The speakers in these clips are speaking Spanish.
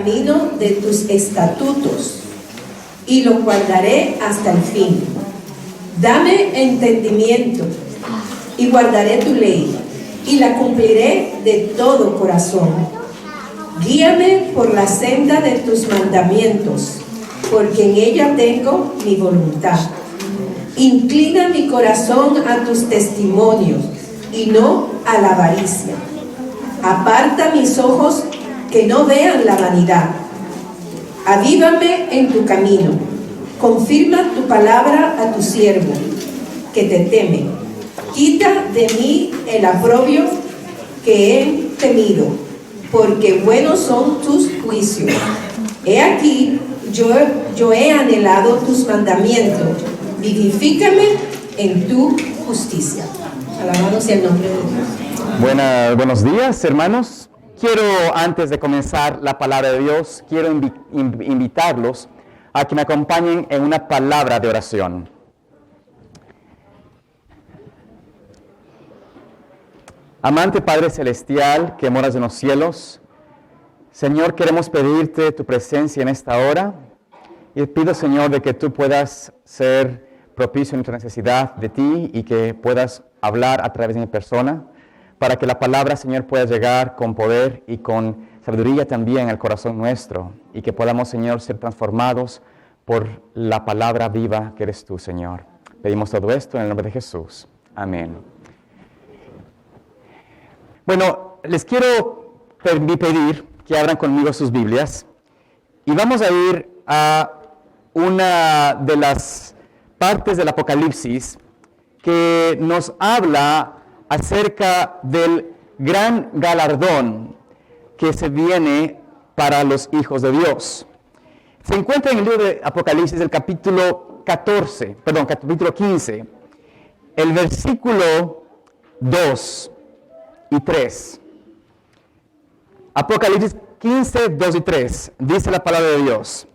camino de tus estatutos y lo guardaré hasta el fin. Dame entendimiento y guardaré tu ley y la cumpliré de todo corazón. Guíame por la senda de tus mandamientos, porque en ella tengo mi voluntad. Inclina mi corazón a tus testimonios y no a la avaricia. Aparta mis ojos que no vean la vanidad. Avívame en tu camino. Confirma tu palabra a tu siervo, que te teme. Quita de mí el oprobio que he temido, porque buenos son tus juicios. He aquí, yo he anhelado tus mandamientos. Vivifícame en tu justicia. Alabado sea el nombre de Dios. Buenos días, hermanos. Quiero, antes de comenzar la palabra de Dios, quiero invitarlos a que me acompañen en una palabra de oración. Amante Padre Celestial, que moras en los cielos, Señor, queremos pedirte tu presencia en esta hora y pido, Señor, de que tú puedas ser propicio en nuestra necesidad de ti y que puedas hablar a través de mi persona, para que la palabra, Señor, pueda llegar con poder y con sabiduría también al corazón nuestro, y que podamos, Señor, ser transformados por la palabra viva que eres tú, Señor. Pedimos todo esto en el nombre de Jesús. Amén. Bueno, les quiero pedir que abran conmigo sus Biblias, y vamos a ir a una de las partes del Apocalipsis que nos habla acerca del gran galardón que se viene para los hijos de Dios. Se encuentra en el libro de Apocalipsis, el capítulo 15, el versículo 2 y 3. Apocalipsis 15, 2 y 3, dice la palabra de Dios.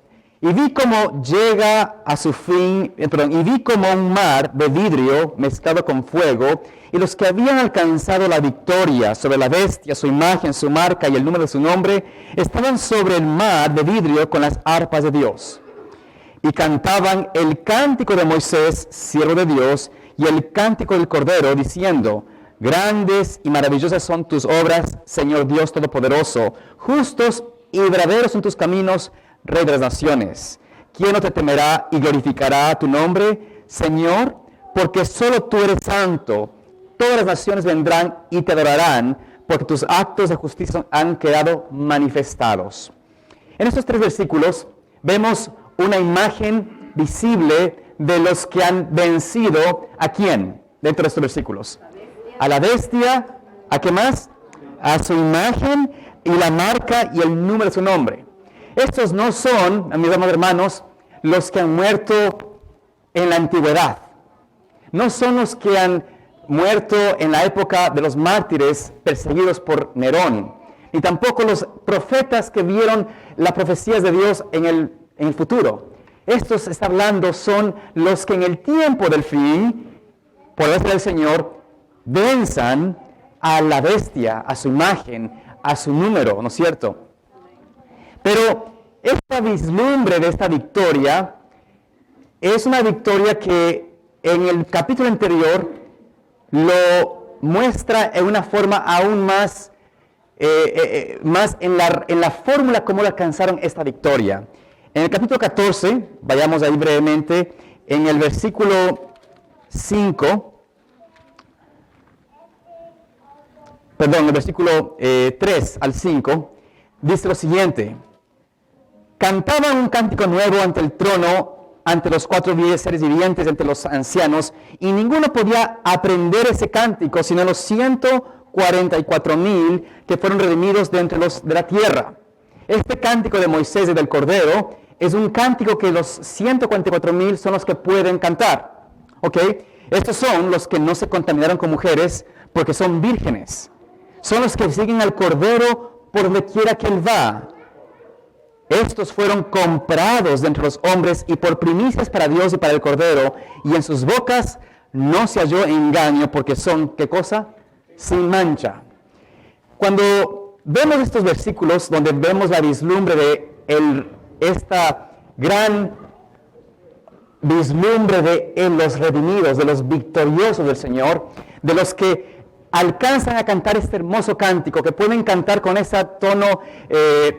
Y vi como llega a su fin, y vi como un mar de vidrio mezclado con fuego, y los que habían alcanzado la victoria sobre la bestia, su imagen, su marca y el número de su nombre, estaban sobre el mar de vidrio con las arpas de Dios. Y cantaban el cántico de Moisés, siervo de Dios, y el cántico del Cordero, diciendo: Grandes y maravillosas son tus obras, Señor Dios Todopoderoso. Justos y verdaderos son tus caminos, Rey de las naciones. ¿Quién no te temerá y glorificará tu nombre, Señor? Porque solo tú eres santo. Todas las naciones vendrán y te adorarán, porque tus actos de justicia han quedado manifestados. En estos 3 versículos vemos una imagen visible de los que han vencido. ¿A quién? Dentro de estos versículos. A la bestia, ¿a qué más? A su imagen y la marca y el número de su nombre. Estos no son, mis amados hermanos, los que han muerto en la antigüedad. No son los que han muerto en la época de los mártires perseguidos por Nerón. Ni tampoco los profetas que vieron las profecías de Dios en el futuro. Estos, está hablando, son los que en el tiempo del fin, por la gracia del Señor, venzan a la bestia, a su imagen, a su número, ¿no es cierto? Pero esta vislumbre de esta victoria es una victoria que en el capítulo anterior lo muestra en una forma aún más, más en la fórmula como alcanzaron esta victoria. En el capítulo 14, vayamos ahí brevemente, en el versículo 3 al 5, dice lo siguiente: Cantaban un cántico nuevo ante el trono, ante los 4 seres vivientes, entre los ancianos, y ninguno podía aprender ese cántico, sino los 144,000 que fueron redimidos de entre los de la tierra. Este cántico de Moisés y del Cordero es un cántico que los 144,000 son los que pueden cantar. ¿Ok? Estos son los que no se contaminaron con mujeres porque son vírgenes. Son los que siguen al Cordero por donde quiera que Él va. Estos fueron comprados de entre los hombres y por primicias para Dios y para el Cordero, y en sus bocas no se halló engaño, porque son, ¿qué cosa? Sin mancha. Cuando vemos estos versículos donde vemos la vislumbre de esta gran vislumbre de los redimidos, de los victoriosos del Señor, de los que alcanzan a cantar este hermoso cántico, que pueden cantar con ese tono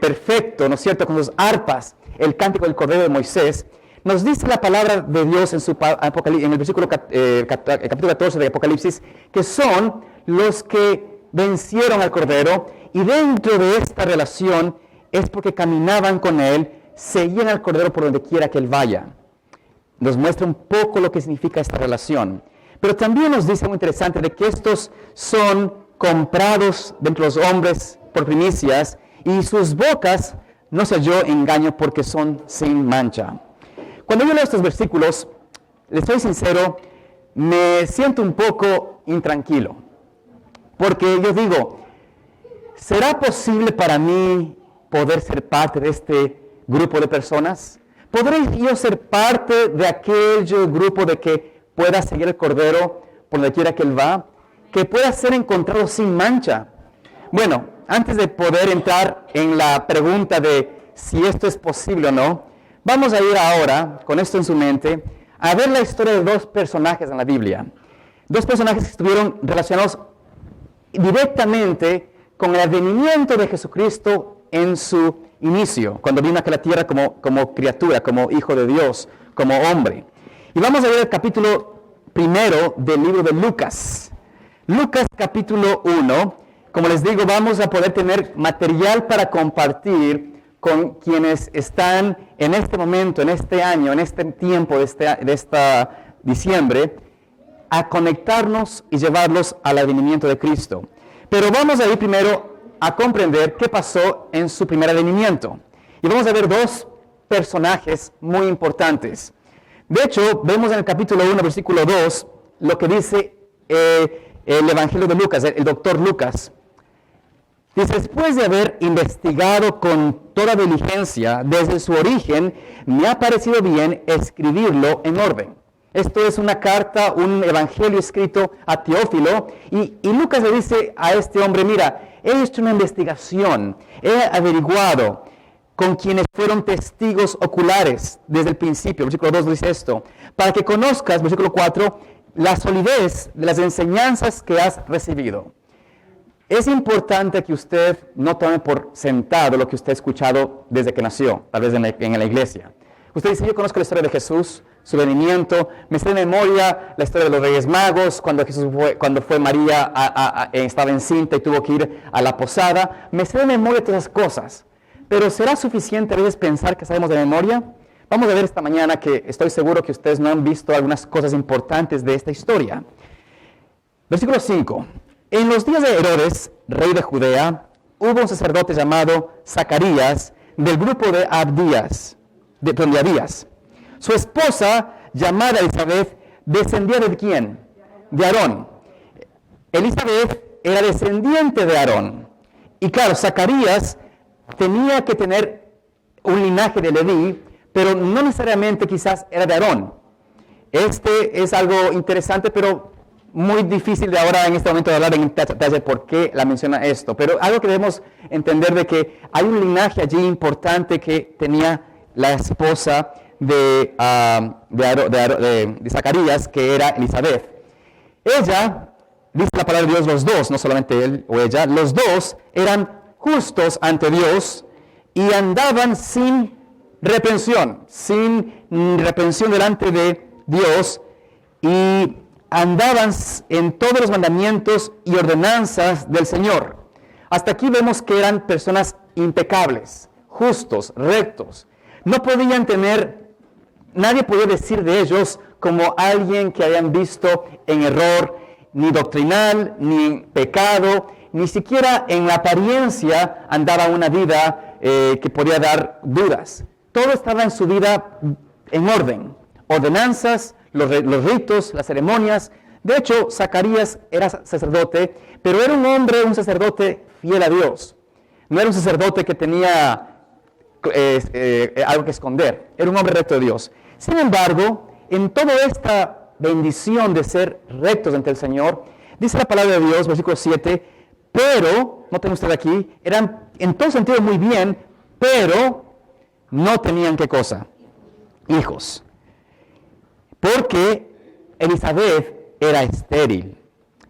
perfecto, ¿no es cierto?, con sus arpas, el cántico del Cordero de Moisés. Nos dice la palabra de Dios en el versículo capítulo 14 de Apocalipsis, que son los que vencieron al Cordero, y dentro de esta relación es porque caminaban con Él, seguían al Cordero por donde quiera que Él vaya. Nos muestra un poco lo que significa esta relación. Pero también nos dice muy interesante de que estos son comprados de entre los hombres por primicias, y sus bocas no se halló engaño porque son sin mancha. Cuando yo leo estos versículos, les soy sincero, me siento un poco intranquilo. Porque yo digo, ¿será posible para mí poder ser parte de este grupo de personas? ¿Podré yo ser parte de aquel grupo de que pueda seguir el Cordero por donde quiera que Él va? Que pueda ser encontrado sin mancha. Bueno, antes de poder entrar en la pregunta de si esto es posible o no, vamos a ir ahora, con esto en su mente, a ver la historia de dos personajes en la Biblia. Dos personajes que estuvieron relacionados directamente con el advenimiento de Jesucristo en su inicio, cuando vino a la tierra como criatura, como hijo de Dios, como hombre. Y vamos a ver el capítulo primero del libro de Lucas. Lucas capítulo 1, como les digo, vamos a poder tener material para compartir con quienes están en este momento, en este año, en este tiempo de esta diciembre, a conectarnos y llevarlos al advenimiento de Cristo. Pero vamos a ir primero a comprender qué pasó en su primer advenimiento. Y vamos a ver dos personajes muy importantes. De hecho, vemos en el capítulo 1, versículo 2, lo que dice el Evangelio de Lucas, el doctor Lucas. Dice, después de haber investigado con toda diligencia desde su origen, me ha parecido bien escribirlo en orden. Esto es una carta, un evangelio escrito a Teófilo, y Lucas le dice a este hombre, mira, he hecho una investigación, he averiguado con quienes fueron testigos oculares desde el principio. Versículo 2 dice esto, para que conozcas, versículo 4, la solidez de las enseñanzas que has recibido. Es importante que usted no tome por sentado lo que usted ha escuchado desde que nació, tal vez en la iglesia. Usted dice, yo conozco la historia de Jesús, su venimiento, me sé de memoria la historia de los Reyes Magos, cuando fue María, estaba encinta y tuvo que ir a la posada. Me sé de memoria todas esas cosas. Pero ¿será suficiente a veces pensar que sabemos de memoria? Vamos a ver esta mañana que estoy seguro que ustedes no han visto algunas cosas importantes de esta historia. Versículo 5. En los días de Herodes, rey de Judea, hubo un sacerdote llamado Zacarías, del grupo de Abías. Su esposa, llamada Elizabeth, descendía ¿de quién? De Aarón. Elizabeth era descendiente de Aarón. Y claro, Zacarías tenía que tener un linaje de Leví, pero no necesariamente quizás era de Aarón. Este es algo interesante, pero muy difícil de ahora en este momento de hablar en detalle por qué la menciona esto. Pero algo que debemos entender de que hay un linaje allí importante que tenía la esposa de Zacarías, que era Elizabeth. Ella, dice la palabra de Dios, los dos, no solamente él o ella, los dos eran justos ante Dios y andaban sin reprensión delante de Dios, y andaban en todos los mandamientos y ordenanzas del Señor. Hasta aquí vemos que eran personas impecables, justos, rectos. No podían nadie podía decir de ellos como alguien que habían visto en error, ni doctrinal, ni en pecado, ni siquiera en la apariencia andaba una vida que podía dar dudas. Todo estaba en su vida en orden. Ordenanzas, los ritos, las ceremonias. De hecho, Zacarías era sacerdote, pero era un sacerdote fiel a Dios. No era un sacerdote que tenía algo que esconder. Era un hombre recto de Dios. Sin embargo, en toda esta bendición de ser rectos ante el Señor, dice la palabra de Dios, versículo 7, pero, noten ustedes aquí, eran en todo sentido muy bien, pero no tenían ¿qué cosa? Hijos. Porque Elizabeth era estéril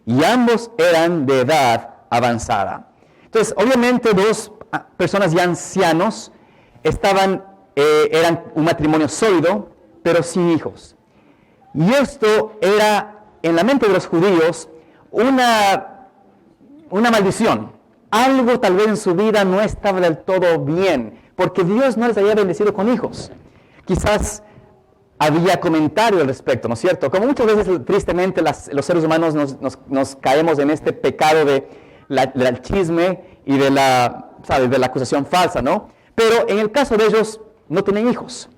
y ambos eran de edad avanzada. Entonces, obviamente, dos personas ya ancianos eran un matrimonio sólido, pero sin hijos. Y esto era, en la mente de los judíos, una maldición. Algo tal vez en su vida no estaba del todo bien, porque Dios no les había bendecido con hijos. Quizás había comentario al respecto, ¿no es cierto? Como muchas veces, tristemente, los seres humanos nos caemos en este pecado del chisme y de la acusación falsa, ¿no? Pero en el caso de ellos, no tenían hijos.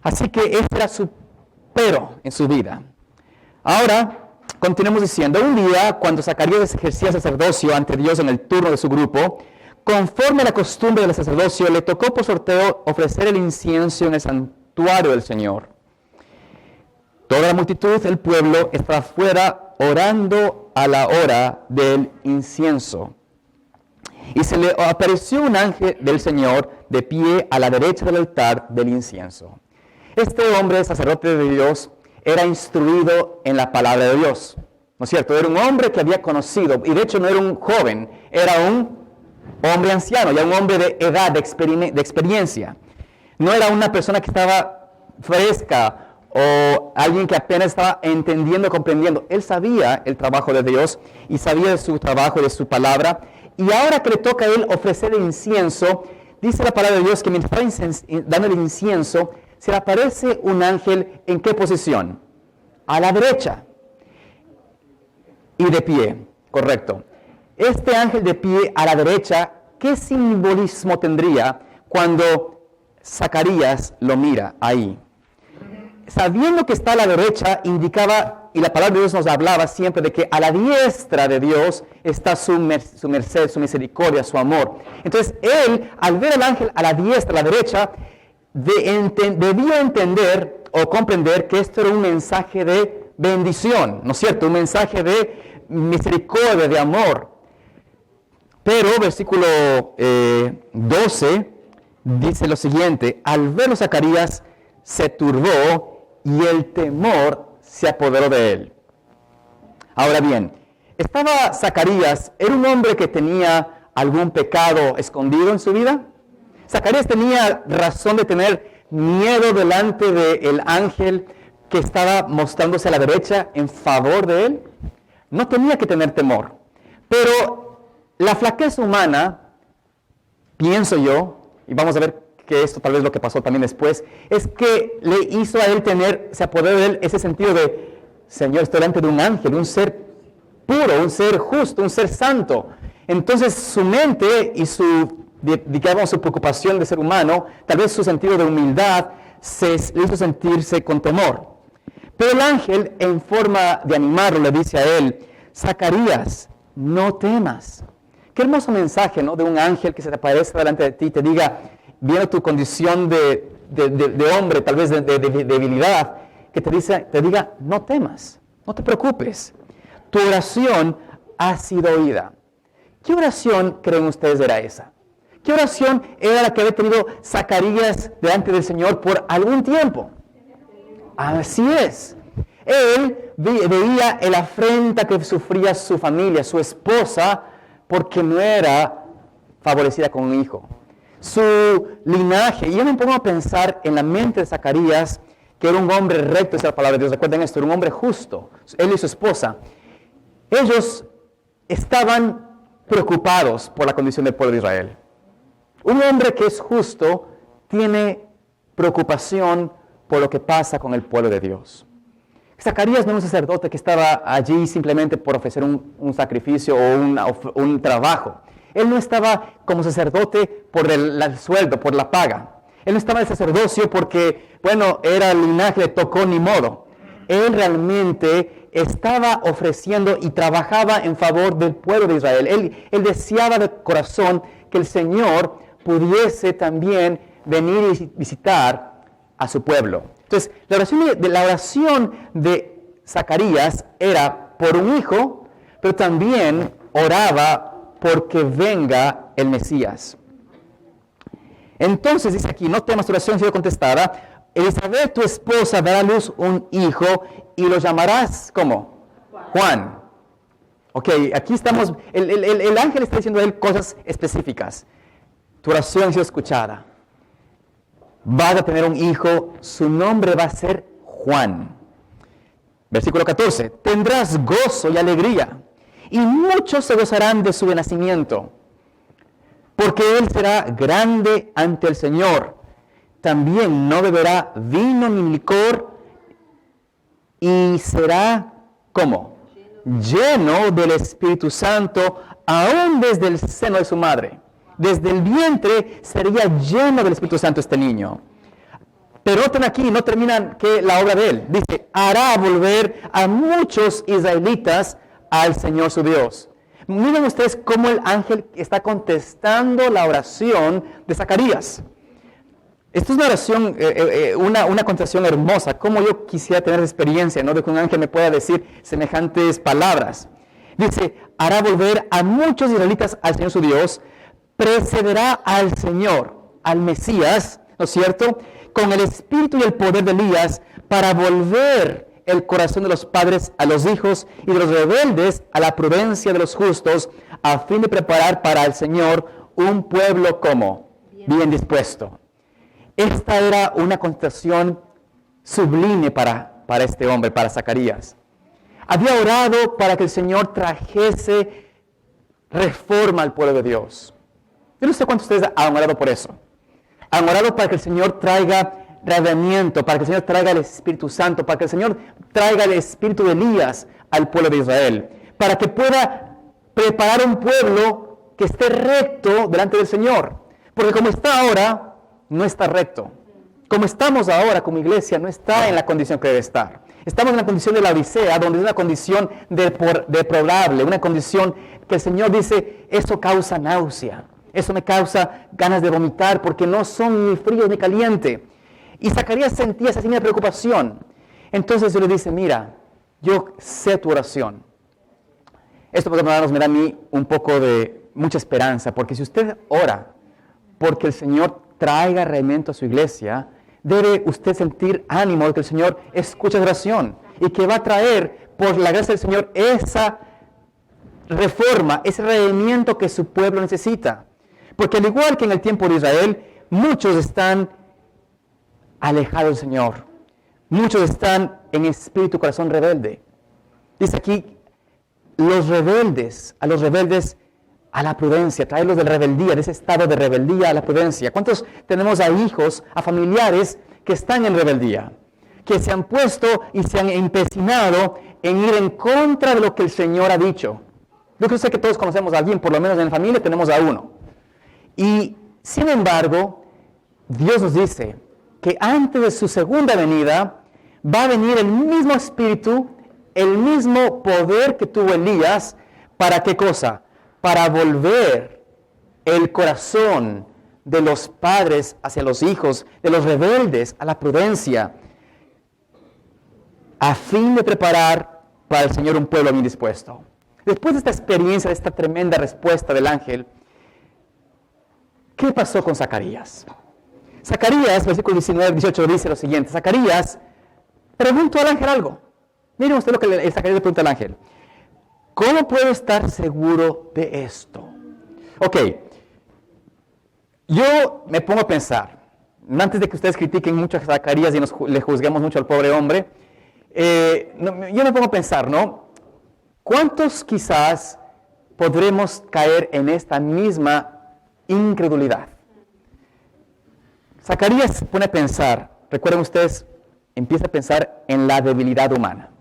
Así que ese era su pero en su vida. Ahora, continuemos diciendo, un día, cuando Zacarías ejercía sacerdocio ante Dios en el turno de su grupo, conforme a la costumbre del sacerdocio, le tocó por sorteo ofrecer el incienso en el santuario del Señor. Toda la multitud del pueblo estaba afuera orando a la hora del incienso. Y se le apareció un ángel del Señor de pie a la derecha del altar del incienso. Este hombre, sacerdote de Dios, era instruido en la palabra de Dios. ¿No es cierto? Era un hombre que había conocido, y de hecho no era un joven, era un hombre anciano, ya un hombre de edad, de experiencia. No era una persona que estaba fresca o alguien que apenas estaba entendiendo, comprendiendo. Él sabía el trabajo de Dios y sabía de su trabajo, de su palabra. Y ahora que le toca a él ofrecer el incienso, dice la palabra de Dios que mientras estaba dando el incienso, se le aparece un ángel, ¿en qué posición? A la derecha. Y de pie, correcto. Este ángel de pie a la derecha, ¿qué simbolismo tendría cuando Zacarías lo mira ahí? Sabiendo que está a la derecha, indicaba, y la palabra de Dios nos hablaba siempre de que a la diestra de Dios está su merced, su misericordia, su amor. Entonces, él, al ver al ángel a la diestra, a la derecha, debía entender o comprender que esto era un mensaje de bendición, ¿no es cierto? Un mensaje de misericordia, de amor. Pero, versículo 12, dice lo siguiente: al verlo Zacarías se turbó y el temor se apoderó de él. Ahora bien, ¿estaba Zacarías, era un hombre que tenía algún pecado escondido en su vida? ¿Zacarías tenía razón de tener miedo delante del ángel que estaba mostrándose a la derecha en favor de él? No tenía que tener temor. Pero la flaqueza humana, pienso yo, y vamos a ver que esto tal vez lo que pasó también después, es que le hizo a él se apoderó de él ese sentido de, Señor, estoy delante de un ángel, un ser puro, un ser justo, un ser santo. Entonces su mente y su preocupación de ser humano, tal vez su sentido de humildad, le hizo sentirse con temor. Pero el ángel, en forma de animarlo, le dice a él: Zacarías, no temas. Qué hermoso mensaje, ¿no? De un ángel que se te aparece delante de ti y te diga, viendo tu condición de hombre, tal vez de debilidad, que te diga, no temas, no te preocupes. Tu oración ha sido oída. ¿Qué oración creen ustedes era esa? ¿Qué oración era la que había tenido Zacarías delante del Señor por algún tiempo? Así es. Él veía la afrenta que sufría su familia, su esposa, porque no era favorecida con un hijo. Su linaje, y yo me pongo a pensar en la mente de Zacarías, que era un hombre recto, esa es la palabra de Dios, recuerden esto, era un hombre justo, él y su esposa. Ellos estaban preocupados por la condición del pueblo de Israel. Un hombre que es justo tiene preocupación por lo que pasa con el pueblo de Dios. Zacarías no era un sacerdote que estaba allí simplemente por ofrecer un sacrificio o un trabajo. Él no estaba como sacerdote por el sueldo, por la paga. Él no estaba en el sacerdocio porque, era el linaje de tocó ni modo. Él realmente estaba ofreciendo y trabajaba en favor del pueblo de Israel. Él deseaba de corazón que el Señor pudiese también venir y visitar a su pueblo. Entonces, la oración de Zacarías era por un hijo, pero también oraba porque venga el Mesías. Entonces dice aquí, no temas, tu oración ha sido contestada. Elizabeth, tu esposa, dará a luz un hijo y lo llamarás, ¿cómo? Juan. Ok, aquí estamos, el ángel está diciendo a él cosas específicas. Tu oración ha sido escuchada. Vas a tener un hijo, su nombre va a ser Juan. Versículo 14, tendrás gozo y alegría, y muchos se gozarán de su nacimiento, porque él será grande ante el Señor. También no beberá vino ni licor, y será, ¿cómo? Lleno del Espíritu Santo, aún desde el seno de su madre. Desde el vientre sería lleno del Espíritu Santo este niño. Pero noten aquí, no terminan que la obra de él. Dice, hará volver a muchos israelitas al Señor su Dios. Miren ustedes cómo el ángel está contestando la oración de Zacarías. Esto es una oración, una contestación hermosa. Como yo quisiera tener experiencia, ¿no? De que un ángel me pueda decir semejantes palabras. Dice, hará volver a muchos israelitas al Señor su Dios, precederá al Señor, al Mesías, ¿no es cierto?, con el espíritu y el poder de Elías, para volver el corazón de los padres a los hijos y de los rebeldes a la prudencia de los justos, a fin de preparar para el Señor un pueblo como bien dispuesto. Esta era una contestación sublime para este hombre, para Zacarías. Había orado para que el Señor trajese reforma al pueblo de Dios. Yo no sé cuántos de ustedes han orado por eso. Han orado para que el Señor traiga reavivamiento, para que el Señor traiga el Espíritu Santo, para que el Señor traiga el espíritu de Elías al pueblo de Israel, para que pueda preparar un pueblo que esté recto delante del Señor. Porque como está ahora, no está recto. Como estamos ahora como iglesia, no está en la condición que debe estar. Estamos en la condición de la Odisea, donde es una condición deplorable, una condición que el Señor dice, eso causa náusea. Eso me causa ganas de vomitar porque no son ni fríos ni calientes. Y Zacarías sentía esa misma preocupación. Entonces Dios le dice, mira, yo sé tu oración. Esto, por hermanos, me da a mí un poco de mucha esperanza, porque si usted ora porque el Señor traiga realmente a su iglesia, debe usted sentir ánimo de que el Señor escucha su oración y que va a traer, por la gracia del Señor, esa reforma, ese redimiento que su pueblo necesita. Porque al igual que en el tiempo de Israel, muchos están alejados del Señor. Muchos están en espíritu, corazón rebelde. Dice aquí, a los rebeldes a la prudencia, traerlos de rebeldía, de ese estado de rebeldía a la prudencia. ¿Cuántos tenemos a hijos, a familiares que están en rebeldía? Que se han puesto y se han empecinado en ir en contra de lo que el Señor ha dicho. Yo sé que todos conocemos a alguien, por lo menos en la familia tenemos a uno. Y, sin embargo, Dios nos dice que antes de su segunda venida va a venir el mismo espíritu, el mismo poder que tuvo Elías, ¿para qué cosa? Para volver el corazón de los padres hacia los hijos, de los rebeldes a la prudencia, a fin de preparar para el Señor un pueblo bien dispuesto. Después de esta experiencia, de esta tremenda respuesta del ángel, ¿qué pasó con Zacarías? Zacarías, versículo 19-18, dice lo siguiente. Zacarías preguntó al ángel algo. Miren usted lo que Zacarías le pregunta al ángel. ¿Cómo puedo estar seguro de esto? Ok, yo me pongo a pensar, antes de que ustedes critiquen mucho a Zacarías y le juzguemos mucho al pobre hombre, yo me pongo a pensar, ¿no? ¿Cuántos quizás podremos caer en esta misma incredulidad? Zacarías se pone a pensar, recuerden ustedes, empieza a pensar en la debilidad humana.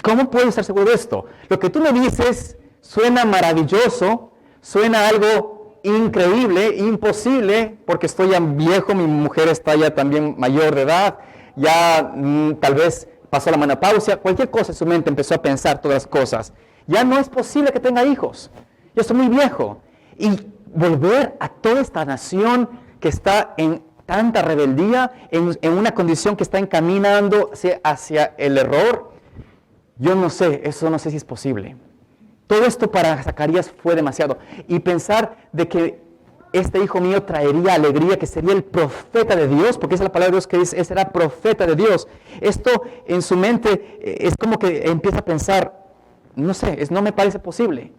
¿Cómo puedo estar seguro de esto? Lo que tú me dices suena maravilloso, suena algo increíble, imposible, porque estoy ya viejo, mi mujer está ya también mayor de edad, ya tal vez pasó la menopausia, cualquier cosa en su mente empezó a pensar todas las cosas. Ya no es posible que tenga hijos, yo estoy muy viejo. Y volver a toda esta nación que está en tanta rebeldía, en una condición que está encaminando hacia el error, yo no sé, eso no sé si es posible. Todo esto para Zacarías fue demasiado. Y pensar de que este hijo mío traería alegría, que sería el profeta de Dios, porque esa es la palabra de Dios que dice, ese era profeta de Dios. Esto en su mente es como que empieza a pensar, no sé, no me parece posible.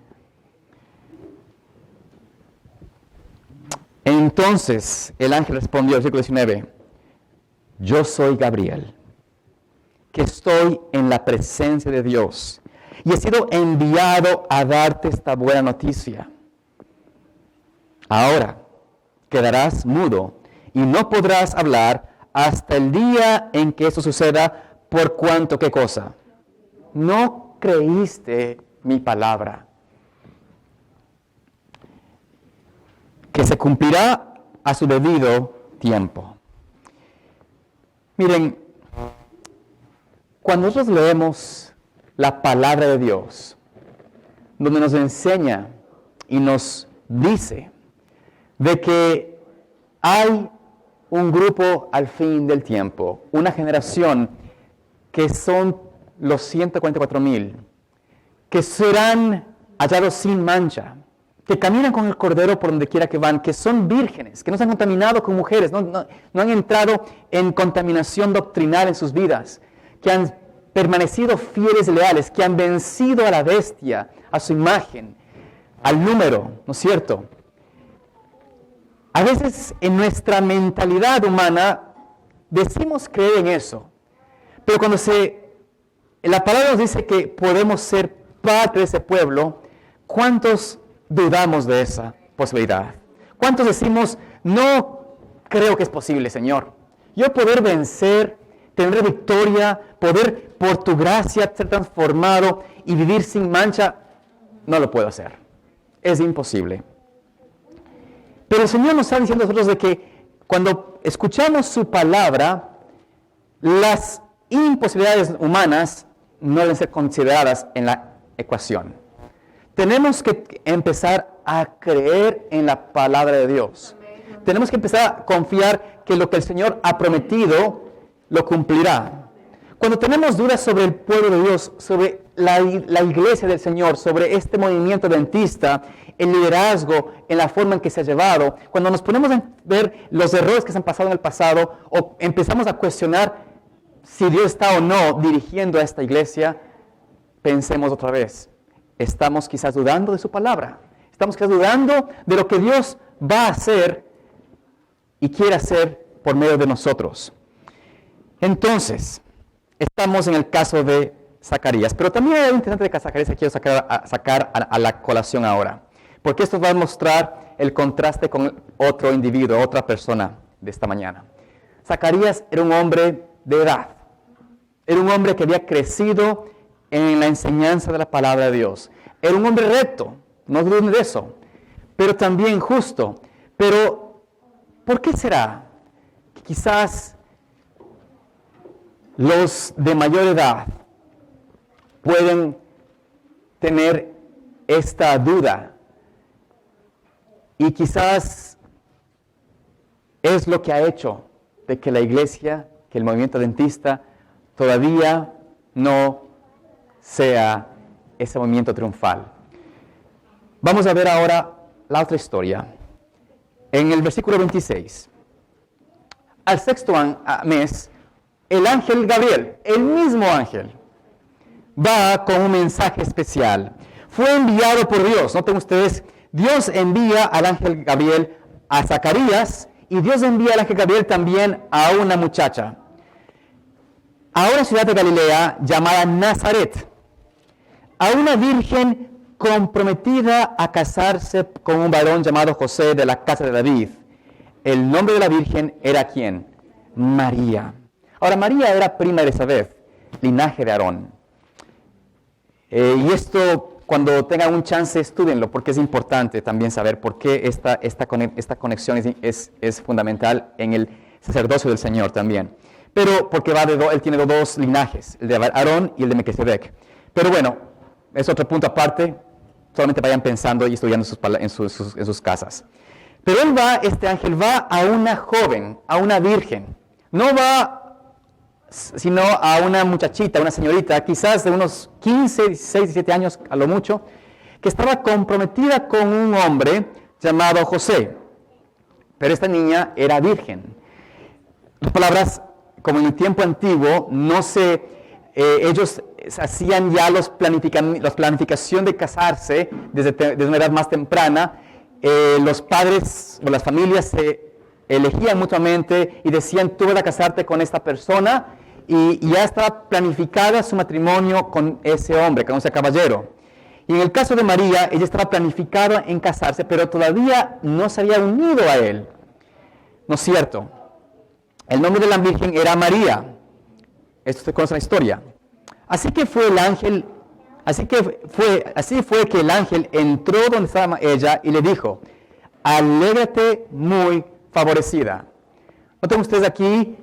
Entonces el ángel respondió, versículo 19, yo soy Gabriel, que estoy en la presencia de Dios, y he sido enviado a darte esta buena noticia. Ahora quedarás mudo y no podrás hablar hasta el día en que eso suceda, por cuanto, ¿qué cosa? No creíste mi palabra, que se cumplirá a su debido tiempo. Miren, cuando nosotros leemos la palabra de Dios, donde nos enseña y nos dice de que hay un grupo al fin del tiempo, una generación que son los 144,000, que serán hallados sin mancha, que caminan con el Cordero por donde quiera que van, que son vírgenes, que no se han contaminado con mujeres, no han entrado en contaminación doctrinal en sus vidas, que han permanecido fieles y leales, que han vencido a la bestia, a su imagen, al número, ¿no es cierto? A veces en nuestra mentalidad humana decimos creer en eso, pero cuando la palabra nos dice que podemos ser parte de ese pueblo, ¿cuántos dudamos de esa posibilidad? ¿Cuántos decimos, no creo que es posible, Señor? Yo poder vencer, tener victoria, poder por tu gracia ser transformado y vivir sin mancha, no lo puedo hacer. Es imposible. Pero el Señor nos está diciendo a nosotros de que cuando escuchamos su palabra, las imposibilidades humanas no deben ser consideradas en la ecuación. Tenemos que empezar a creer en la palabra de Dios. Tenemos que empezar a confiar que lo que el Señor ha prometido lo cumplirá. Cuando tenemos dudas sobre el pueblo de Dios, sobre la iglesia del Señor, sobre este movimiento adventista, el liderazgo, en la forma en que se ha llevado, cuando nos ponemos a ver los errores que se han pasado en el pasado o empezamos a cuestionar si Dios está o no dirigiendo a esta iglesia, pensemos otra vez. Estamos quizás dudando de su palabra. Estamos quizás dudando de lo que Dios va a hacer y quiere hacer por medio de nosotros. Entonces, estamos en el caso de Zacarías, pero también hay algo interesante de Zacarías que quiero sacar a la colación ahora, porque esto va a mostrar el contraste con otro individuo, otra persona de esta mañana. Zacarías era un hombre de edad, era un hombre que había crecido en la enseñanza de la palabra de Dios. Era un hombre recto, no duden de eso, pero también justo. Pero, ¿por qué será que quizás los de mayor edad pueden tener esta duda? Y quizás es lo que ha hecho de que la iglesia, que el movimiento adventista todavía no sea ese movimiento triunfal. Vamos a ver ahora la otra historia. En el versículo 26. Al sexto mes, el ángel Gabriel, el mismo ángel, va con un mensaje especial. Fue enviado por Dios. Noten ustedes, Dios envía al ángel Gabriel a Zacarías y Dios envía al ángel Gabriel también a una muchacha, a una ciudad de Galilea llamada Nazaret, a una virgen comprometida a casarse con un varón llamado José de la casa de David. El nombre de la virgen era ¿quién? María. Ahora, María era prima de Elizabeth, linaje de Aarón. Y esto, cuando tengan un chance, estúdienlo, porque es importante también saber por qué esta conexión es fundamental en el sacerdocio del Señor también. Pero porque él tiene dos linajes, el de Aarón y el de Melquisedec. Pero bueno, es otro punto aparte, solamente vayan pensando y estudiando en sus casas. Pero este ángel va a una joven, a una virgen. No va sino a una muchachita, una señorita, quizás de unos 15, 16, 17 años a lo mucho, que estaba comprometida con un hombre llamado José. Pero esta niña era virgen. Las palabras, como en el tiempo antiguo, ellos hacían ya la planificación de casarse desde una edad más temprana. Los padres o las familias se elegían mutuamente y decían, tú vas a casarte con esta persona, y ya estaba planificada su matrimonio con ese hombre, con ese caballero. Y en el caso de María, ella estaba planificada en casarse, pero todavía no se había unido a él. ¿No es cierto? El nombre de la virgen era María. Esto se conoce en la historia. Así fue que el ángel entró donde estaba ella y le dijo, alégrate muy favorecida. Noten ustedes aquí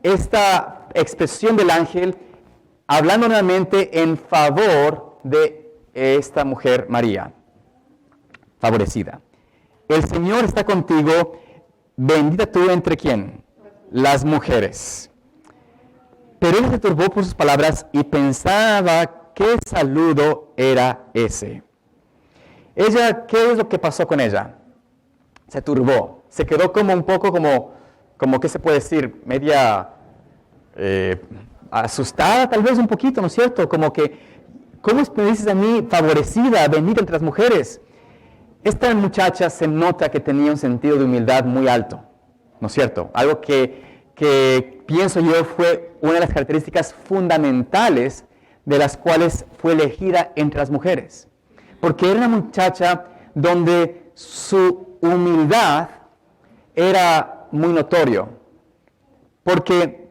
esta expresión del ángel hablando nuevamente en favor de esta mujer María, favorecida. El Señor está contigo, bendita tú entre ¿quién? Las mujeres. Pero ella se turbó por sus palabras y pensaba qué saludo era ese. Ella, ¿qué es lo que pasó con ella? Se turbó, se quedó como un poco como ¿qué se puede decir? Media asustada, tal vez un poquito, ¿no es cierto? Como que, ¿cómo me dices a mí favorecida, bendita entre las mujeres? Esta muchacha se nota que tenía un sentido de humildad muy alto, ¿no es cierto? Algo que pienso yo fue una de las características fundamentales de las cuales fue elegida entre las mujeres. Porque era una muchacha donde su humildad era muy notorio. Porque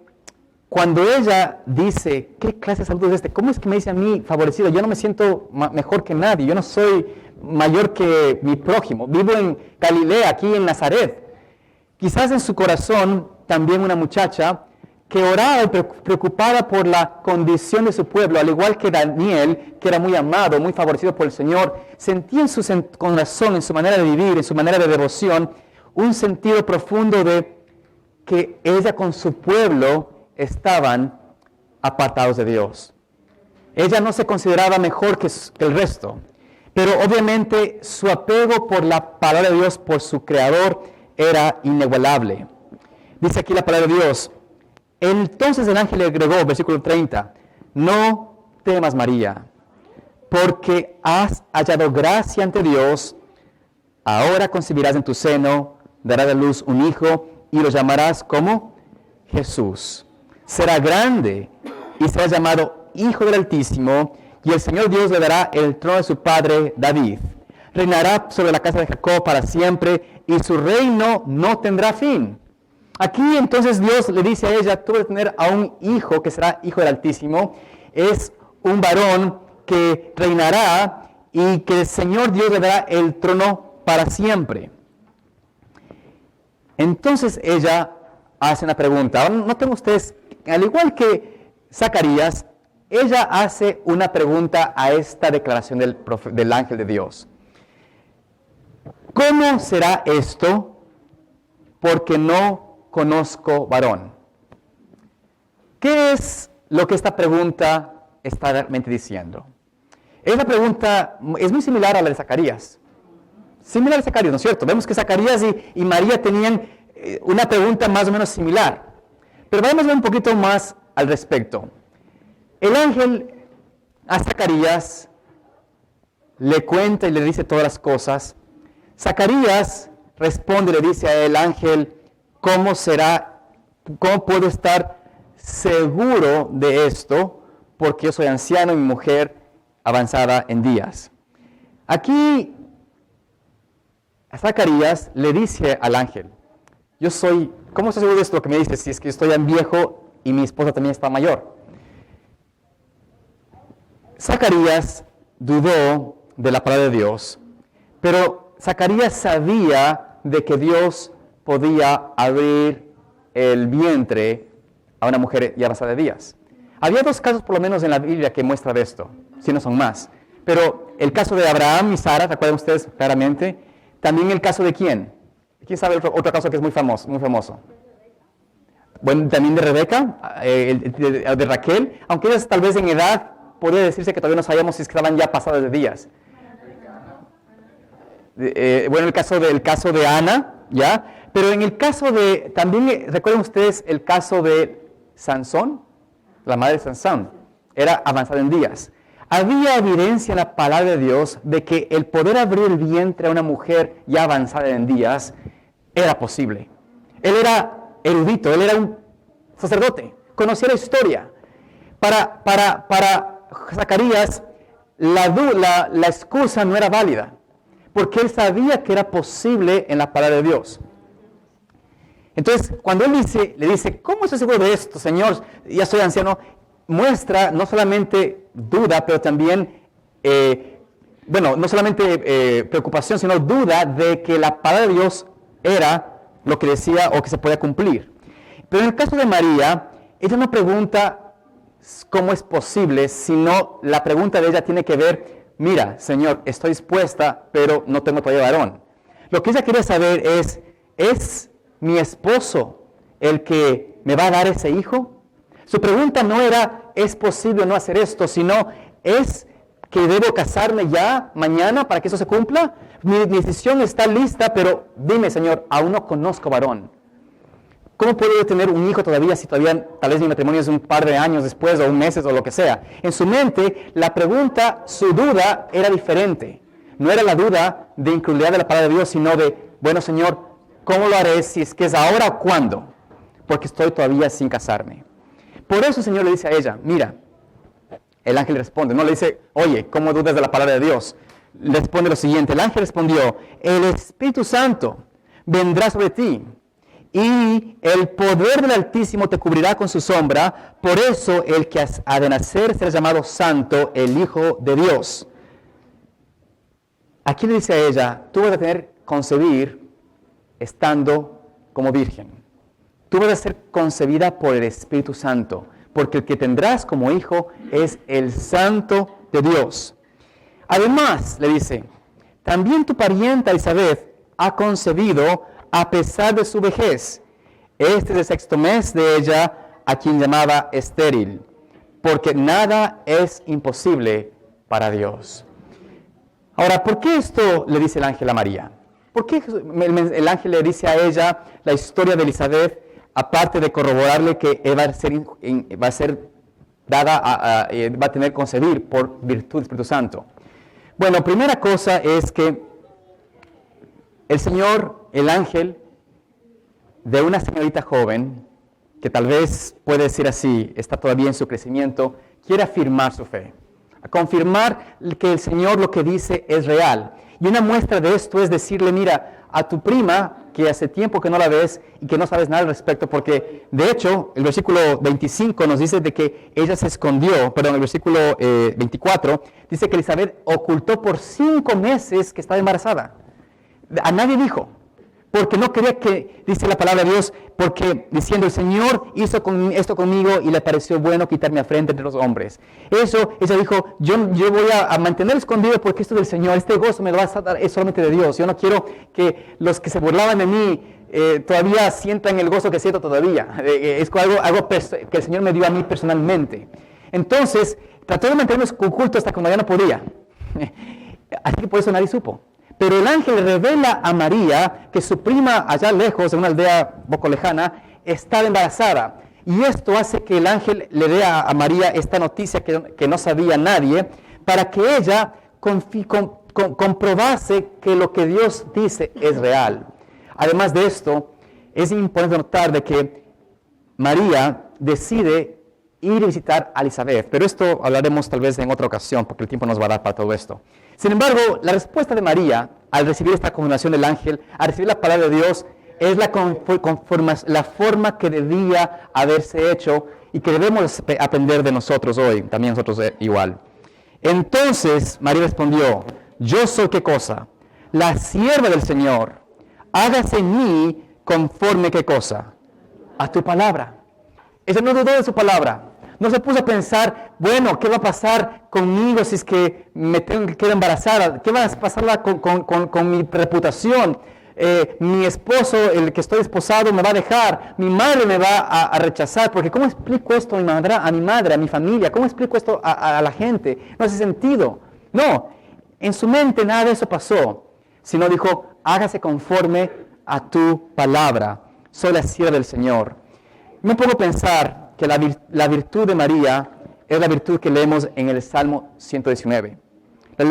cuando ella dice, ¿qué clase de salud es este? ¿Cómo es que me dice a mí favorecido? Yo no me siento mejor que nadie, yo no soy mayor que mi prójimo. Vivo en Galilea, aquí en Nazaret. Quizás en su corazón también una muchacha que oraba y preocupada por la condición de su pueblo, al igual que Daniel, que era muy amado, muy favorecido por el Señor, sentía en su corazón, en su manera de vivir, en su manera de devoción, un sentido profundo de que ella con su pueblo estaban apartados de Dios. Ella no se consideraba mejor que el resto, pero obviamente su apego por la palabra de Dios, por su Creador, era inigualable. Dice aquí la palabra de Dios. Entonces el ángel le agregó, versículo 30, no temas María, porque has hallado gracia ante Dios, ahora concebirás en tu seno, darás a luz un hijo y lo llamarás como Jesús. Será grande y será llamado Hijo del Altísimo, y el Señor Dios le dará el trono de su padre David. Reinará sobre la casa de Jacob para siempre, y su reino no tendrá fin. Aquí entonces Dios le dice a ella, tú vas a tener a un hijo que será Hijo del Altísimo. Es un varón que reinará y que el Señor Dios le dará el trono para siempre. Entonces ella hace una pregunta. Ahora, noten ustedes, al igual que Zacarías, ella hace una pregunta a esta declaración del ángel de Dios. ¿Cómo será esto? Porque no conozco varón. ¿Qué es lo que esta pregunta está realmente diciendo? Esta pregunta es muy similar a la de Zacarías. Similar a Zacarías, ¿no es cierto? Vemos que Zacarías y María tenían una pregunta más o menos similar. Pero vamos a ver un poquito más al respecto. El ángel a Zacarías le cuenta y le dice todas las cosas. Zacarías responde y le dice al ángel, ¿cómo puedo estar seguro de esto? Porque yo soy anciano y mi mujer avanzada en días. Aquí Zacarías le dice al ángel, ¿cómo estoy seguro de esto que me dices si es que estoy tan viejo y mi esposa también está mayor? Zacarías dudó de la palabra de Dios, pero Zacarías sabía de que Dios podía abrir el vientre a una mujer ya avanzada de días. Había dos casos por lo menos en la Biblia que muestran de esto, si no son más. Pero el caso de Abraham y Sara, ¿recuerdan ustedes claramente? También el caso de ¿quién? ¿Quién sabe otro caso que es muy famoso? Bueno, también de Rebeca, de Raquel, aunque ellas tal vez en edad podría decirse que todavía no sabíamos si estaban ya pasadas de días. bueno, el caso de Ana, ¿ya? Pero en el caso de, también recuerden ustedes el caso de Sansón, la madre de Sansón, era avanzada en días. Había evidencia en la palabra de Dios de que el poder abrir el vientre a una mujer ya avanzada en días era posible. Él era erudito, él era un sacerdote, conocía la historia. Para Zacarías, la excusa no era válida, porque él sabía que era posible en la palabra de Dios. Entonces, cuando él le dice, ¿cómo estoy seguro de esto, Señor? Ya soy anciano. Muestra no solamente duda, pero también, no solamente preocupación, sino duda de que la palabra de Dios era lo que decía o que se podía cumplir. Pero en el caso de María, ella no pregunta cómo es posible, sino la pregunta de ella tiene que ver, mira, Señor, estoy dispuesta, pero no tengo todavía varón. Lo que ella quería saber ¿es mi esposo el que me va a dar ese hijo? Su pregunta no era, ¿es posible no hacer esto? Sino, ¿es que debo casarme ya, mañana, para que eso se cumpla? Mi decisión está lista, pero dime, Señor, aún no conozco varón. ¿Cómo puedo yo tener un hijo todavía si todavía tal vez mi matrimonio es un par de años después o un mes o lo que sea? En su mente, la pregunta, su duda era diferente. No era la duda de incredulidad de la palabra de Dios, sino de, bueno, Señor, ¿cómo lo haré? Si es que es ahora o cuándo, porque estoy todavía sin casarme. Por eso el Señor le dice a ella, mira, el ángel responde, no le dice, oye, ¿cómo dudas de la palabra de Dios? Le responde lo siguiente, el ángel respondió, el Espíritu Santo vendrá sobre ti y el poder del Altísimo te cubrirá con su sombra, por eso el que ha de nacer será llamado Santo, el Hijo de Dios. Aquí le dice a ella, tú vas a concebir estando como virgen. Tú vas a ser concebida por el Espíritu Santo, porque el que tendrás como hijo es el Santo de Dios. Además, le dice, también tu parienta Elizabeth ha concebido a pesar de su vejez. Este es el sexto mes de ella, a quien llamaba estéril, porque nada es imposible para Dios. Ahora, ¿por qué esto le dice el ángel a María? ¿Por qué el ángel le dice a ella la historia de Elizabeth, aparte de corroborarle que va a tener concebir por virtud del Espíritu Santo? Bueno, primera cosa es que el Señor, el ángel de una señorita joven, que tal vez puede decir así, está todavía en su crecimiento, quiere afirmar su fe, a confirmar que el Señor lo que dice es real. Y una muestra de esto es decirle, mira, a tu prima, que hace tiempo que no la ves y que no sabes nada al respecto, porque de hecho el versículo 25 nos dice de que ella se escondió, el versículo 24 dice que Elizabeth ocultó por 5 meses que estaba embarazada. A nadie dijo, porque no quería que, dice la palabra de Dios, porque diciendo, el Señor hizo esto conmigo y le pareció bueno quitarme a frente entre los hombres. Eso, ella dijo, yo voy a mantener escondido porque esto es del Señor, este gozo me lo vas a dar, es solamente de Dios. Yo no quiero que los que se burlaban de mí todavía sientan el gozo que siento todavía. Es algo que el Señor me dio a mí personalmente. Entonces, trató de mantenernos ocultos hasta cuando ya no podía. Así que por eso nadie supo. Pero el ángel revela a María que su prima allá lejos, en una aldea poco lejana, estaba embarazada. Y esto hace que el ángel le dé a María esta noticia que no sabía nadie, para que ella comprobase que lo que Dios dice es real. Además de esto, es importante notar de que María decide ir a visitar a Elizabeth, pero esto hablaremos tal vez en otra ocasión, porque el tiempo nos va a dar para todo esto. Sin embargo, la respuesta de María, al recibir esta confirmación del ángel, al recibir la palabra de Dios, es la forma que debía haberse hecho y que debemos aprender de nosotros hoy, también nosotros igual. Entonces María respondió, yo soy ¿qué cosa? La sierva del Señor, hágase en mí conforme ¿qué cosa? A tu palabra. Ella no dudó de su palabra. No se puso a pensar, bueno, ¿qué va a pasar conmigo si es que me quedo embarazada? ¿Qué va a pasar con mi reputación? Mi esposo, el que estoy esposado, me va a dejar. Mi madre me va a rechazar. Porque ¿cómo explico esto a mi madre, a mi familia? ¿Cómo explico esto a la gente? No hace sentido. No, en su mente nada de eso pasó. sino dijo, hágase conforme a tu palabra. Soy la sierva del Señor. Me pongo a pensar que la virtud de María es la virtud que leemos en el Salmo 119.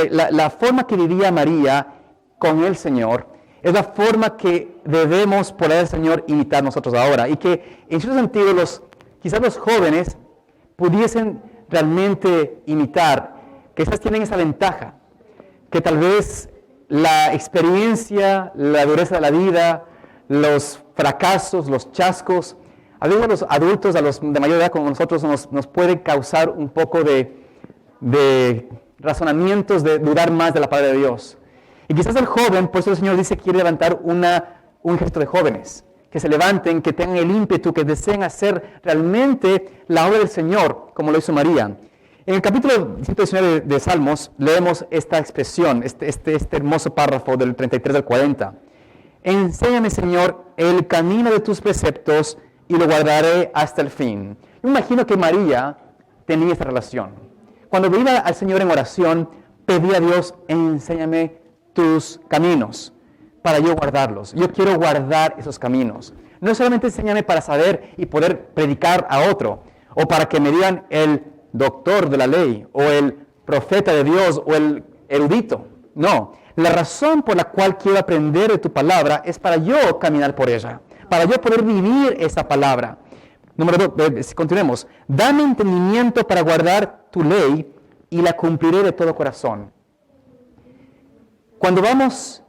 La forma que vivía María con el Señor es la forma que debemos, por el Señor, imitar nosotros ahora. Y que, en cierto sentido, quizás los jóvenes pudiesen realmente imitar, que quizás tienen esa ventaja, que tal vez la experiencia, la dureza de la vida, los fracasos, los chascos, a veces a los adultos, a los de mayor edad como nosotros, nos pueden causar un poco de razonamientos de dudar más de la palabra de Dios. Y quizás el joven, por eso el Señor dice que quiere levantar un ejército de jóvenes, que se levanten, que tengan el ímpetu, que deseen hacer realmente la obra del Señor, como lo hizo María. En el capítulo 119 de Salmos leemos esta expresión, este hermoso párrafo del 33 al 40. Enséñame, Señor, el camino de tus preceptos y lo guardaré hasta el fin. Yo imagino que María tenía esta relación. Cuando iba al Señor en oración, pedía a Dios, enséñame tus caminos para yo guardarlos. Yo quiero guardar esos caminos. No solamente enséñame para saber y poder predicar a otro, o para que me digan el doctor de la ley, o el profeta de Dios, o el erudito. No, la razón por la cual quiero aprender de tu palabra es para yo caminar por ella, para yo poder vivir esa palabra. Número 2, continuemos. Dame entendimiento para guardar tu ley y la cumpliré de todo corazón. Cuando vamos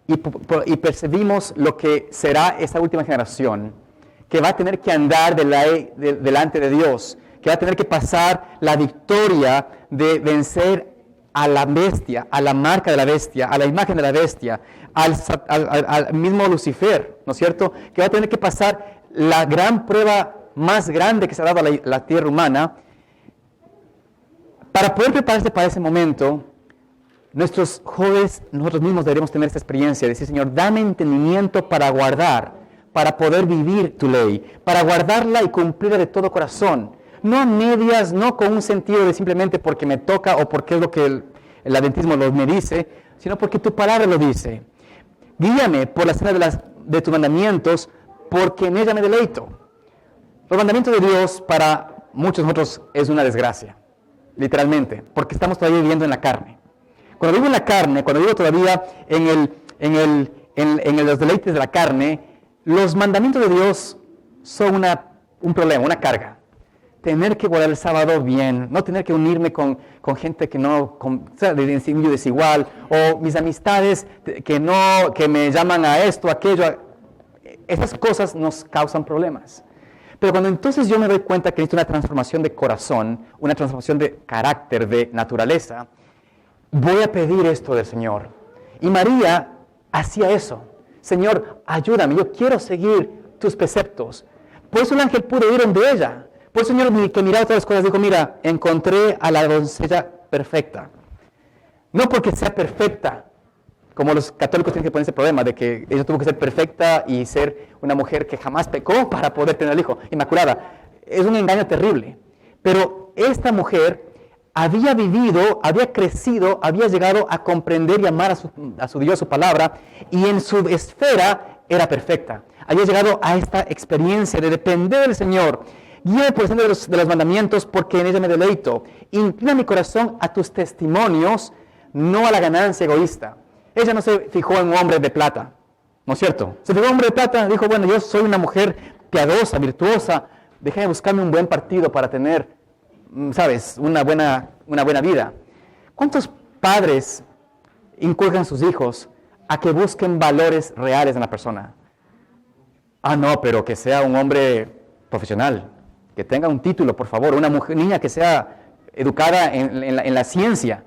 y percibimos lo que será esa última generación, que va a tener que andar delante de Dios, que va a tener que pasar la victoria de vencer a la bestia, a la marca de la bestia, a la imagen de la bestia, al mismo Lucifer, ¿no es cierto? Que va a tener que pasar la gran prueba más grande que se ha dado a la tierra humana. Para poder prepararse para ese momento, nuestros jóvenes, nosotros mismos deberíamos tener esta experiencia, decir, Señor, dame entendimiento para guardar, para poder vivir tu ley, para guardarla y cumplirla de todo corazón. No a medias, no con un sentido de simplemente porque me toca o porque es lo que el adventismo me dice, sino porque tu palabra lo dice. Guíame por la senda de tus mandamientos, porque en ella me deleito. Los mandamientos de Dios para muchos de nosotros es una desgracia, literalmente, porque estamos todavía viviendo en la carne. Cuando vivo en la carne, cuando vivo todavía en los deleites de la carne, los mandamientos de Dios son un problema, una carga. Tener que guardar el sábado bien, no tener que unirme con gente que no, de desigual, o mis amistades que me llaman a esto, aquello. Esas cosas nos causan problemas. Pero cuando entonces yo me doy cuenta que necesito una transformación de corazón, una transformación de carácter, de naturaleza, voy a pedir esto del Señor. Y María hacía eso. Señor, ayúdame, yo quiero seguir tus preceptos. Por eso el ángel pudo ir donde ella. Por eso el Señor, que miraba todas las cosas, dijo, mira, encontré a la doncella perfecta. No porque sea perfecta, como los católicos tienen que poner ese problema de que ella tuvo que ser perfecta y ser una mujer que jamás pecó para poder tener al hijo, inmaculada. Es un engaño terrible. Pero esta mujer había vivido, había crecido, había llegado a comprender y amar a su Dios, su palabra, y en su esfera era perfecta. Había llegado a esta experiencia de depender del Señor. Guíame por el sendero de los mandamientos, porque en ella me deleito. Inclina mi corazón a tus testimonios, no a la ganancia egoísta. Ella no se fijó en un hombre de plata, ¿no es cierto? Se fijó en un hombre de plata, dijo, bueno, yo soy una mujer piadosa, virtuosa, déjame buscarme un buen partido para tener, ¿sabes?, una buena vida. ¿Cuántos padres inculcan a sus hijos a que busquen valores reales en la persona? Ah, no, pero que sea un hombre profesional, que tenga un título, por favor, una niña que sea educada en la ciencia,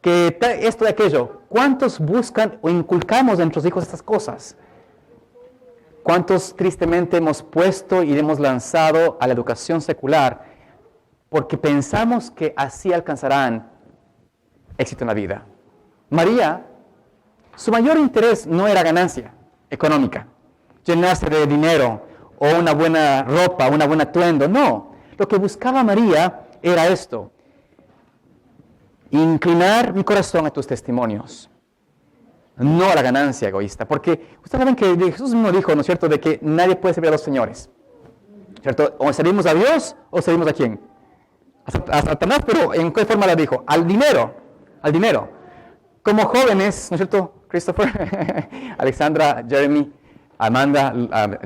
que esto y aquello. ¿Cuántos buscan o inculcamos a nuestros hijos estas cosas? ¿Cuántos tristemente hemos puesto y hemos lanzado a la educación secular porque pensamos que así alcanzarán éxito en la vida? María, su mayor interés no era ganancia económica, llenarse de dinero o una buena ropa, una buena atuendo. No, lo que buscaba María era esto: inclinar mi corazón a tus testimonios. no a la ganancia egoísta. Porque ustedes saben que Jesús mismo dijo, ¿no es cierto?, de que nadie puede servir a dos señores, ¿cierto? O servimos a Dios o servimos a quién. A Satanás, pero ¿en qué forma lo dijo? Al dinero, al dinero. Como jóvenes, ¿no es cierto? Christopher, Alexandra, Jeremy, Amanda,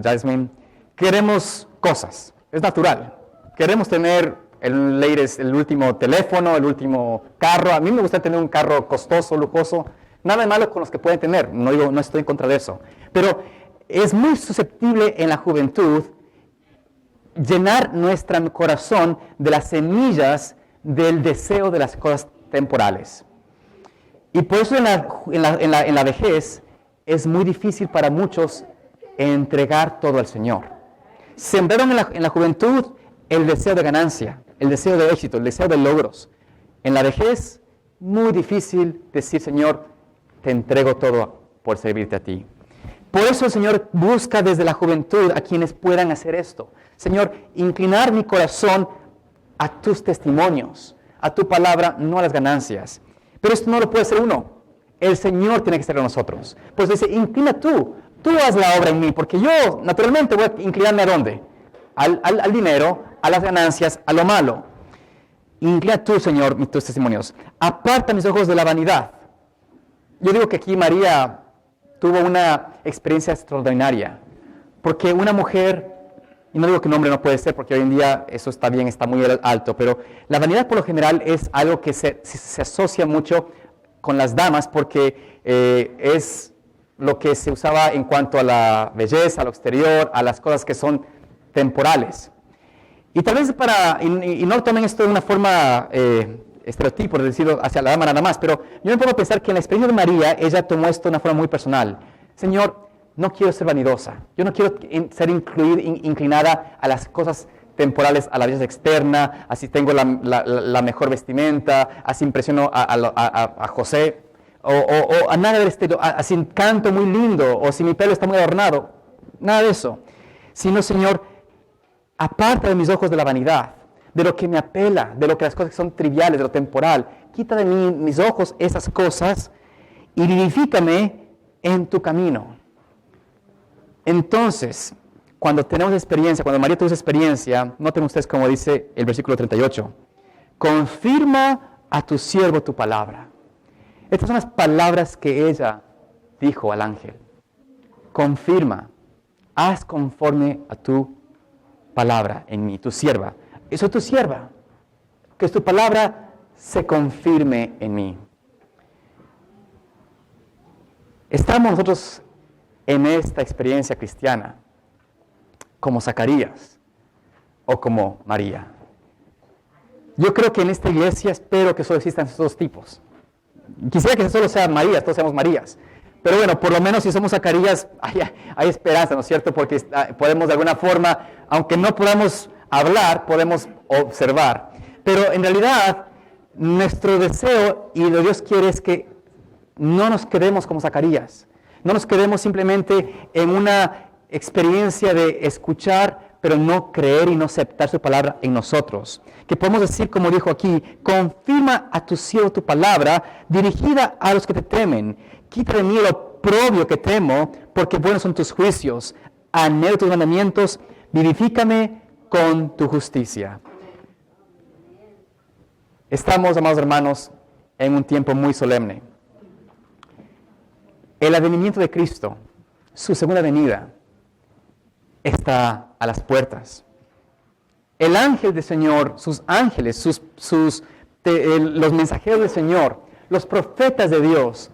Jasmine, queremos cosas, es natural. Queremos tener el último teléfono, el último carro. A mí me gusta tener un carro costoso, lujoso. Nada de malo con los que pueden tener, no estoy en contra de eso. Pero es muy susceptible en la juventud llenar nuestro corazón de las semillas del deseo de las cosas temporales. Y por eso en la vejez es muy difícil para muchos entregar todo al Señor. Sembraron en la juventud el deseo de ganancia, el deseo de éxito, el deseo de logros. En la vejez, muy difícil decir, Señor, te entrego todo por servirte a ti. Por eso el Señor busca desde la juventud a quienes puedan hacer esto. Señor, inclinar mi corazón a tus testimonios, a tu palabra, no a las ganancias. Pero esto no lo puede hacer uno. El Señor tiene que ser en nosotros. Pues dice, inclina tú haz la obra en mí, porque yo naturalmente voy a inclinarme ¿a dónde? Al dinero, a las ganancias, a lo malo. Inclina tú, Señor, tus testimonios. Aparta mis ojos de la vanidad. Yo digo que aquí María tuvo una experiencia extraordinaria, porque una mujer, y no digo que un hombre no puede ser, porque hoy en día eso está bien, está muy alto, pero la vanidad por lo general es algo que se asocia mucho con las damas, porque es lo que se usaba en cuanto a la belleza, a lo exterior, a las cosas que son temporales. Y tal vez y no tomen esto de una forma estereotipo, de decirlo hacia la dama nada más, pero yo me pongo a pensar que en la experiencia de María, ella tomó esto de una forma muy personal. Señor, no quiero ser vanidosa, yo no quiero ser inclinada a las cosas temporales, a la belleza externa, así tengo la mejor vestimenta, así impresiono a José, o a nada del estilo, así canto muy lindo, o si mi pelo está muy adornado, nada de eso. Sino, Señor, aparta de mis ojos de la vanidad, de lo que me apela, de lo que las cosas que son triviales, de lo temporal. Quita de mis ojos esas cosas y vivifícame en tu camino. Entonces, cuando tenemos experiencia, cuando María tuvo esa experiencia, noten ustedes como dice el versículo 38, confirma a tu siervo tu palabra. Estas son las palabras que ella dijo al ángel. Confirma, haz conforme a tu palabra en mí, tu sierva. Soy tu sierva, que tu palabra se confirme en mí. Estamos nosotros en esta experiencia cristiana como Zacarías o como María. Yo creo que en esta iglesia espero que solo existan esos dos tipos. Quisiera que solo sean Marías, todos seamos Marías. Pero bueno, por lo menos si somos Zacarías, hay esperanza, ¿no es cierto? Porque podemos de alguna forma, aunque no podamos hablar, podemos observar. Pero en realidad, nuestro deseo y lo que Dios quiere es que no nos quedemos como Zacarías. No nos quedemos simplemente en una experiencia de escuchar, pero no creer y no aceptar su palabra en nosotros. Que podemos decir, como dijo aquí, confirma a tu siervo tu palabra, dirigida a los que te temen. Quita de mí lo oprobio que temo, porque buenos son tus juicios. Anhelo tus mandamientos, vivifícame con tu justicia. Estamos, amados hermanos, en un tiempo muy solemne. El advenimiento de Cristo, su segunda venida, está a las puertas. El ángel del Señor, sus ángeles, los mensajeros del Señor, los profetas de Dios,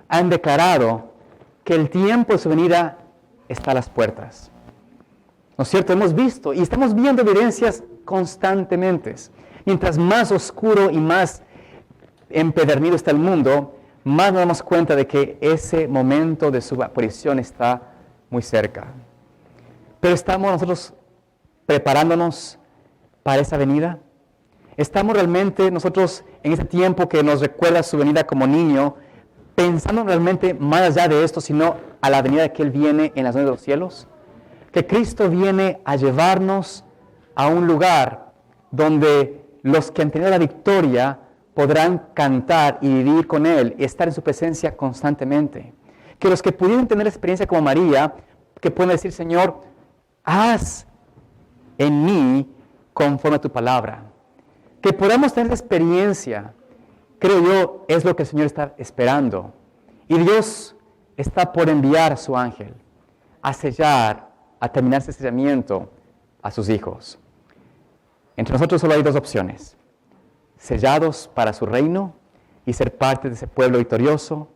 han declarado que el tiempo de su venida está a las puertas. ¿No es cierto? Hemos visto y estamos viendo evidencias constantemente. Mientras más oscuro y más empedernido está el mundo, más nos damos cuenta de que ese momento de su aparición está muy cerca. Pero ¿estamos nosotros preparándonos para esa venida? ¿Estamos realmente nosotros en ese tiempo que nos recuerda su venida como niño, pensando realmente más allá de esto, sino a la venida de que Él viene en las nubes de los cielos? Que Cristo viene a llevarnos a un lugar donde los que han tenido la victoria podrán cantar y vivir con Él y estar en su presencia constantemente. Que los que pudieran tener experiencia como María, que pueden decir, Señor, haz en mí conforme a tu palabra. Que podamos tener experiencia, creo yo, es lo que el Señor está esperando. Y Dios está por enviar a su ángel a sellar, a terminar ese sellamiento a sus hijos. Entre nosotros solo hay dos opciones: sellados para su reino y ser parte de ese pueblo victorioso,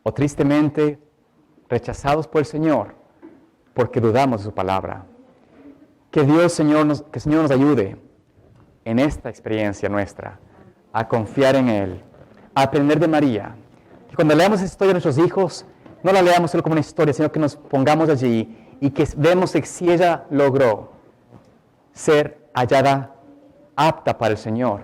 o tristemente rechazados por el Señor porque dudamos de su palabra. Que Dios, Señor, que el Señor nos ayude en esta experiencia nuestra a confiar en Él, a aprender de María. Que cuando leamos esta historia de nuestros hijos, no la leamos solo como una historia, sino que nos pongamos allí y que vemos que si ella logró ser hallada apta para el Señor,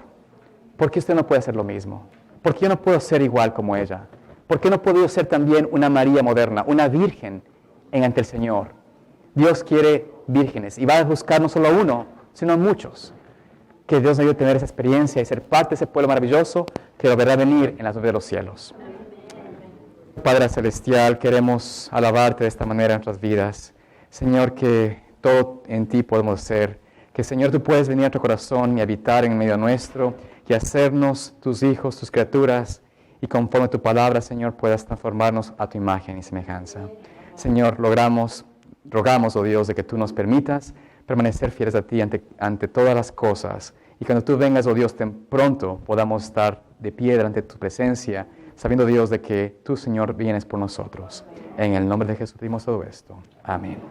¿por qué usted no puede hacer lo mismo? ¿Por qué yo no puedo ser igual como ella? ¿Por qué no he podido ser también una María moderna, una virgen ante el Señor? Dios quiere vírgenes y va a buscar no solo a uno, sino a muchos. Que Dios nos ayude a tener esa experiencia y ser parte de ese pueblo maravilloso que deberá venir en las nubes de los cielos. Padre Celestial, queremos alabarte de esta manera en nuestras vidas. Señor, que todo en ti podemos ser. Que, Señor, tú puedes venir a tu corazón y habitar en medio nuestro y hacernos tus hijos, tus criaturas, y conforme a tu palabra, Señor, puedas transformarnos a tu imagen y semejanza. Señor, rogamos, oh Dios, de que tú nos permitas permanecer fieles a ti ante todas las cosas. Y cuando tú vengas, oh Dios, tan pronto podamos estar de pie delante de tu presencia, sabiendo, Dios, de que tú, Señor, vienes por nosotros. En el nombre de Jesús pedimos todo esto. Amén.